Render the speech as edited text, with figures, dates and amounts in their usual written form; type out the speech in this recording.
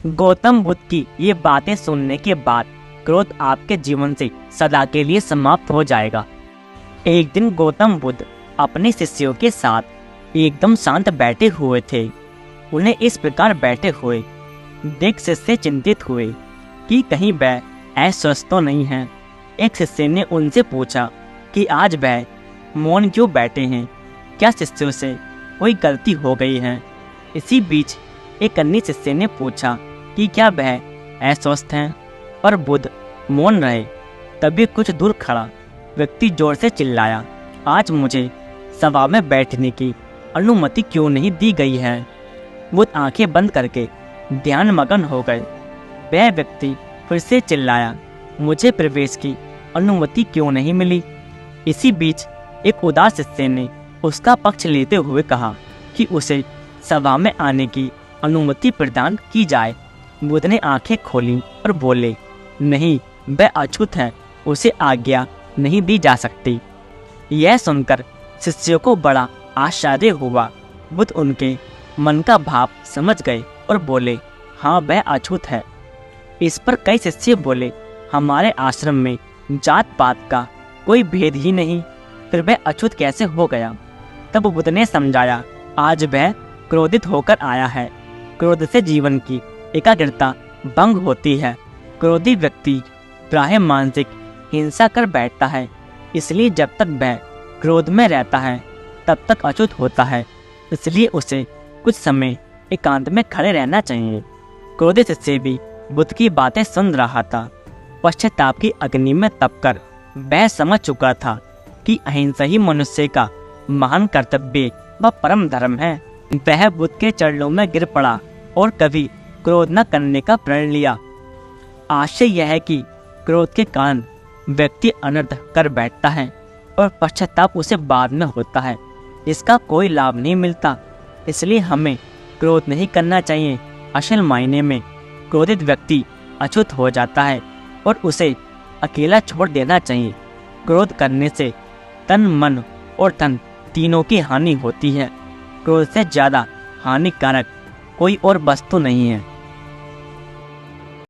गौतम बुद्ध की ये बातें सुनने के बाद क्रोध आपके जीवन से सदा के लिए समाप्त हो जाएगा। एक दिन गौतम बुद्ध अपने शिष्यों के साथ एकदम शांत बैठे हुए थे। उन्हें इस प्रकार बैठे हुए देख शिष्य चिंतित हुए कि कहीं वह अस्वस्थ तो नहीं है। एक शिष्य ने उनसे पूछा कि आज वह मौन क्यों बैठे हैं, क्या शिष्यों से कोई गलती हो गई है। इसी बीच एक अन्य शिष्य ने पूछा कि क्या वह अस्वस्थ हैं, पर बुद्ध मौन रहे। तभी कुछ दूर खड़ा व्यक्ति जोर से चिल्लाया, आज मुझे सभा में बैठने की अनुमति क्यों नहीं दी गई है। बुद्ध आंखें बंद करके ध्यान मगन हो गए। वह व्यक्ति फिर से चिल्लाया, मुझे प्रवेश की अनुमति क्यों नहीं मिली। इसी बीच एक उदास शिष्य ने उसका पक्ष लेते हुए कहा कि उसे सभा में आने की अनुमति प्रदान की जाए। बुद्ध ने आंखें खोली और बोले, नहीं, वह अछूत है, उसे आज्ञा नहीं दी जा सकती। यह सुनकर शिष्यों को बड़ा आश्चर्य हुआ। बुद्ध उनके मन का भाव समझ गए और बोले, हाँ, वह अछूत है। इस पर कई शिष्य बोले, हमारे आश्रम में जात पात का कोई भेद ही नहीं, फिर वह अछूत कैसे हो गया। तब बुद्ध ने समझाया, आज वह क्रोधित होकर आया है। क्रोध से जीवन की एकाग्रता भंग होती है। क्रोधी व्यक्ति प्रायः मानसिक हिंसा कर बैठता है, इसलिए जब तक वह क्रोध में रहता है तब तक अछूत होता है। इसलिए उसे कुछ समय एकांत में खड़े रहना चाहिए। क्रोधित शिष्य भी बुद्ध की बातें सुन रहा था। पश्चाताप की अग्नि में तपकर वह समझ चुका था कि अहिंसा ही मनुष्य का महान कर्तव्य व परम धर्म है। वह बुद्ध के चरणों में गिर पड़ा और कभी क्रोध न करने का प्रण लिया। आशय यह है कि क्रोध के कारण व्यक्ति अनर्थ कर बैठता है और पश्चाताप उसे बाद में होता है। इसका कोई लाभ नहीं मिलता। इसलिए हमें क्रोध नहीं करना चाहिए। असल मायने में क्रोधित व्यक्ति अछूत हो जाता है और उसे अकेला छोड़ देना चाहिए। क्रोध करने से तन, मन और धन तीनों की हानि होती है। क्रोध से ज़्यादा हानिकारक कोई और वस्तु नहीं है।